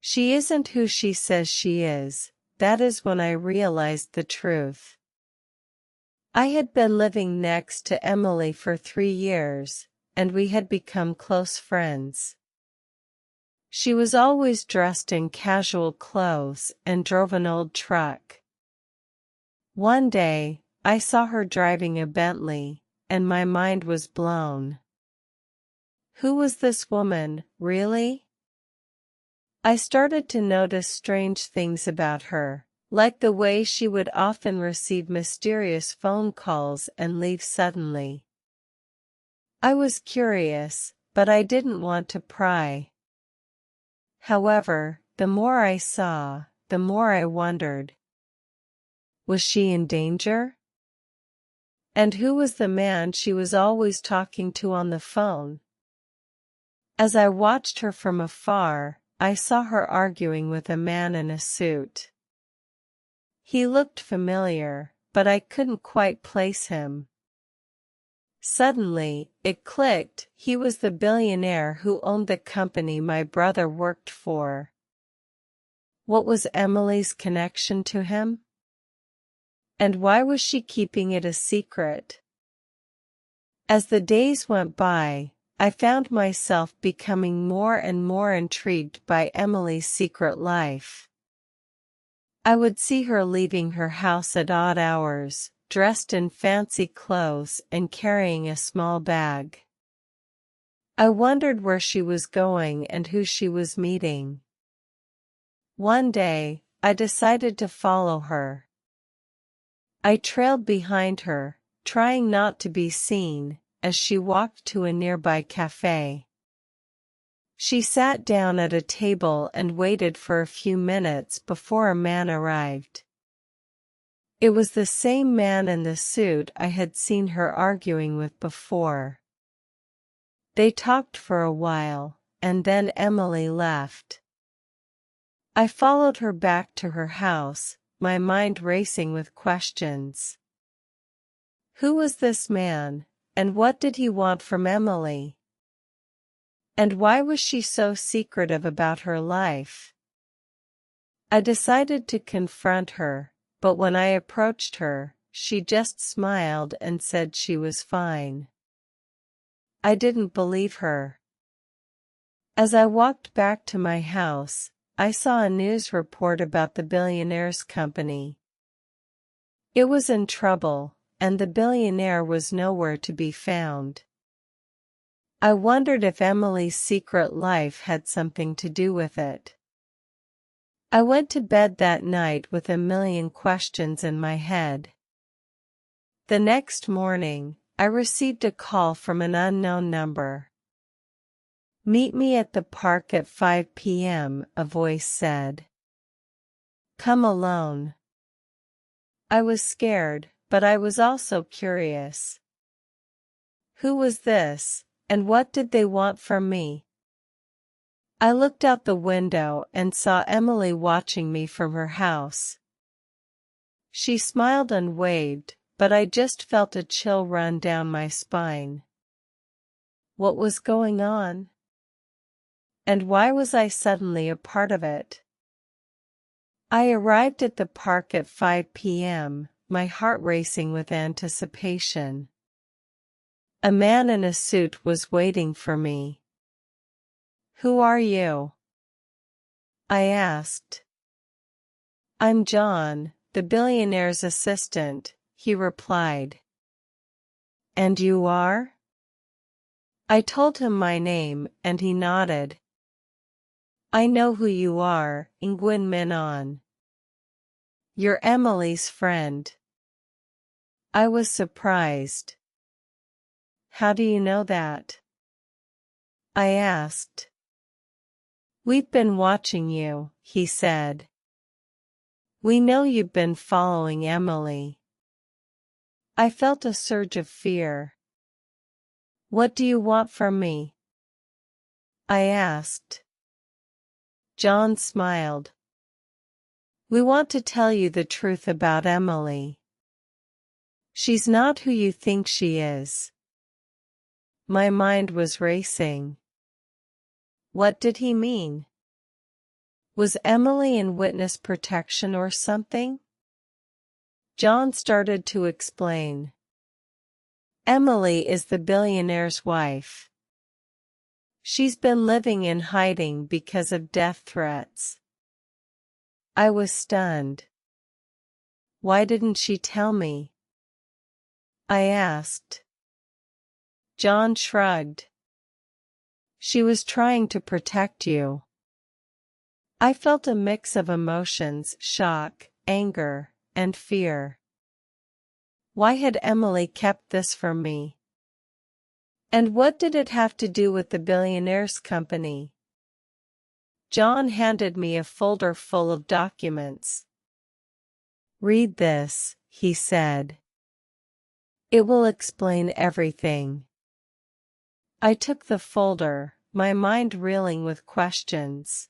She isn't who she says she is. That is when I realized the truth. I had been living next to Emily for 3 years, and we had become close friends. She was always dressed in casual clothes and drove an old truck. One day, I saw her driving a Bentley, and my mind was blown. Who was this woman, really? I started to notice strange things about her, like the way she would often receive mysterious phone calls and leave suddenly. I was curious, but I didn't want to pry. However, the more I saw, the more I wondered. Was she in danger? And who was the man she was always talking to on the phone? As I watched her from afar, I saw her arguing with a man in a suit. He looked familiar, but I couldn't quite place him. Suddenly, it clicked, he was the billionaire who owned the company my brother worked for. What was Emily's connection to him? And why was she keeping it a secret? As the days went by, I found myself becoming more and more intrigued by Emily's secret life. I would see her leaving her house at odd hours, dressed in fancy clothes and carrying a small bag. I wondered where she was going and who she was meeting. One day, I decided to follow her. I trailed behind her, trying not to be seen, as she walked to a nearby cafe. She sat down at a table and waited for a few minutes before a man arrived. It was the same man in the suit I had seen her arguing with before. They talked for a while, and then Emily left. I followed her back to her house, my mind racing with questions. Who was this man, and what did he want from Emily? And why was she so secretive about her life? I decided to confront her, but when I approached her, she just smiled and said she was fine. I didn't believe her. As I walked back to my house, I saw a news report about the Billionaire's company. It was in trouble, and the billionaire was nowhere to be found. I wondered if Emily's secret life had something to do with it. I went to bed that night with a million questions in my head. The next morning, I received a call from an unknown number. "Meet me at the park at 5 p.m., a voice said. "Come alone." I was scared, but I was also curious. Who was this, and what did they want from me? I looked out the window and saw Emily watching me from her house. She smiled and waved, but I just felt a chill run down my spine. What was going on? And why was I suddenly a part of it? I arrived at the park at 5 p.m., my heart racing with anticipation. A man in a suit was waiting for me. "Who are you?" I asked. "I'm John, the billionaire's assistant," he replied. "And you are?" I told him my name, and he nodded. "I know who you are, Nguyen Min On. You're Emily's friend." I was surprised. "How do you know that?" I asked. "We've been watching you," he said. "We know you've been following Emily." I felt a surge of fear. "What do you want from me?" I asked. John smiled. "We want to tell you the truth about Emily. She's not who you think she is." My mind was racing. What did he mean? Was Emily in witness protection or something? John started to explain. Emily is the billionaire's wife. She's been living in hiding because of death threats. I was stunned. Why didn't she tell me? I asked. John shrugged. She was trying to protect you. I felt a mix of emotions: shock, anger, and fear. Why had Emily kept this from me? And what did it have to do with the Billionaire's company? John handed me a folder full of documents. Read this, he said. It will explain everything. I took the folder, my mind reeling with questions.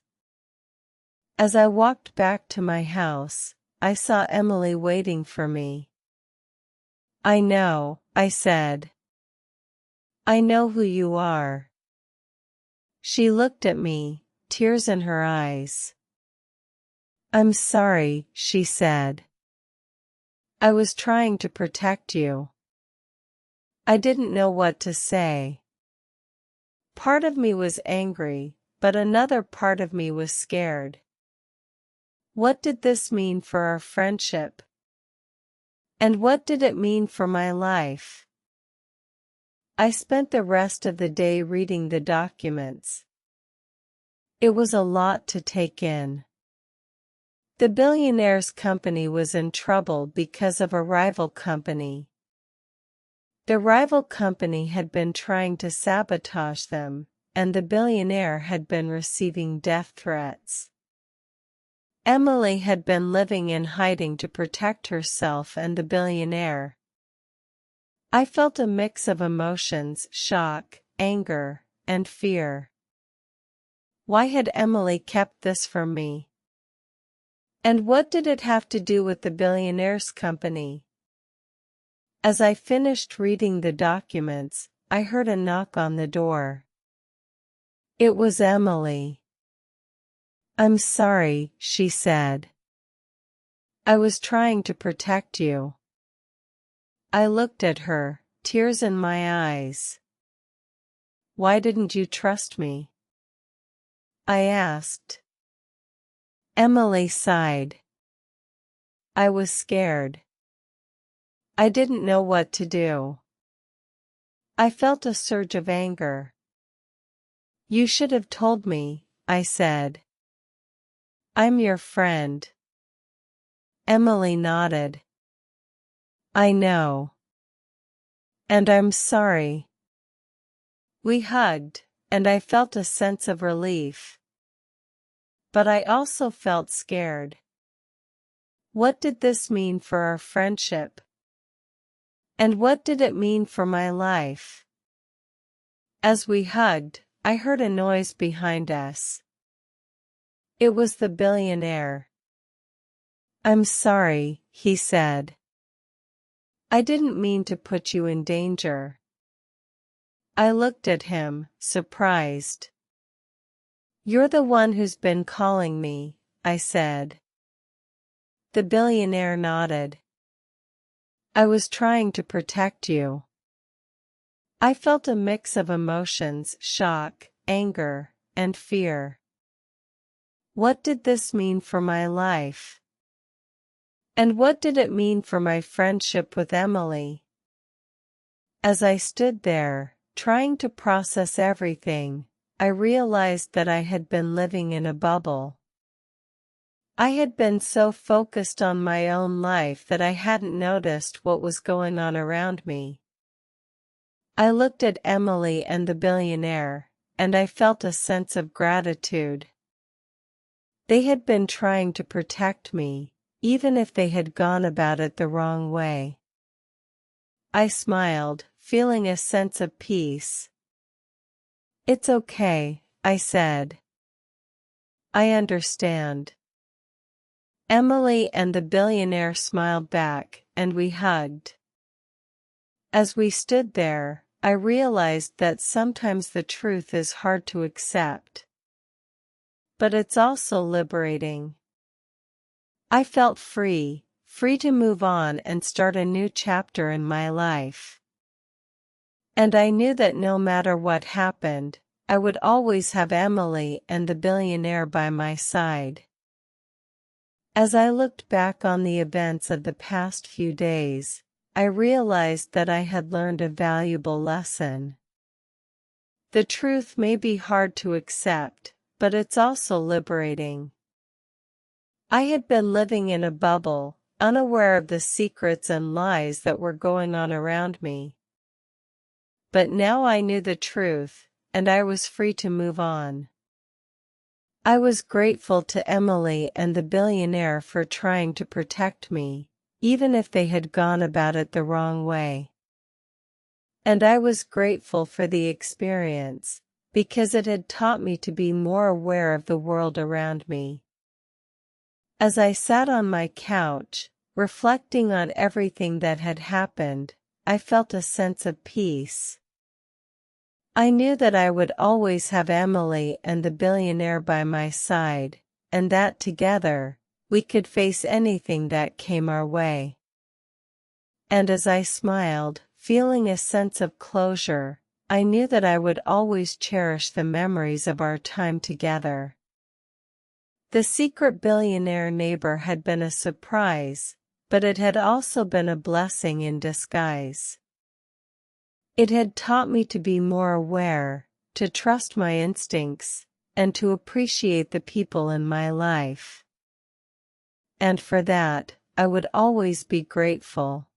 As I walked back to my house, I saw Emily waiting for me. I know, I said. I know who you are. She looked at me, tears in her eyes. I'm sorry, she said. I was trying to protect you. I didn't know what to say. Part of me was angry, but another part of me was scared. What did this mean for our friendship? And what did it mean for my life? I spent the rest of the day reading the documents. It was a lot to take in. The Billionaire's company was in trouble because of a rival company. The rival company had been trying to sabotage them, and the billionaire had been receiving death threats. Emily had been living in hiding to protect herself and the billionaire. I felt a mix of emotions: shock, anger, and fear. Why had Emily kept this from me? And what did it have to do with the Billionaire's company? As I finished reading the documents, I heard a knock on the door. It was Emily. I'm sorry, she said. I was trying to protect you. I looked at her, tears in my eyes. Why didn't you trust me? I asked. Emily sighed. I was scared. I didn't know what to do. I felt a surge of anger. You should have told me, I said. I'm your friend. Emily nodded. I know. And I'm sorry. We hugged, and I felt a sense of relief. But I also felt scared. What did this mean for our friendship? And what did it mean for my life? As we hugged, I heard a noise behind us. It was the billionaire. I'm sorry, he said. I didn't mean to put you in danger. I looked at him, surprised. You're the one who's been calling me, I said. The billionaire nodded. I was trying to protect you. I felt a mix of emotions: shock, anger, and fear. What did this mean for my life? And what did it mean for my friendship with Emily? As I stood there, trying to process everything, I realized that I had been living in a bubble. I had been so focused on my own life that I hadn't noticed what was going on around me. I looked at Emily and the billionaire, and I felt a sense of gratitude. They had been trying to protect me, even if they had gone about it the wrong way. I smiled, feeling a sense of peace. It's okay, I said. I understand. Emily and the billionaire smiled back, and we hugged. As we stood there, I realized that sometimes the truth is hard to accept. but it's also liberating. I felt free to move on and start a new chapter in my life. And I knew that no matter what happened, I would always have Emily and the billionaire by my side. As I looked back on the events of the past few days, I realized that I had learned a valuable lesson. The truth may be hard to accept, but it's also liberating. I had been living in a bubble, unaware of the secrets and lies that were going on around me. But now I knew the truth, and I was free to move on. I was grateful to Emily and the billionaire for trying to protect me, even if they had gone about it the wrong way. And I was grateful for the experience, because it had taught me to be more aware of the world around me. As I sat on my couch, reflecting on everything that had happened, I felt a sense of peace. I knew that I would always have Emily and the billionaire by my side, and that together, we could face anything that came our way. And as I smiled, feeling a sense of closure, I knew that I would always cherish the memories of our time together. The secret billionaire neighbor had been a surprise, but it had also been a blessing in disguise. It had taught me to be more aware, to trust my instincts, and to appreciate the people in my life. And for that, I would always be grateful.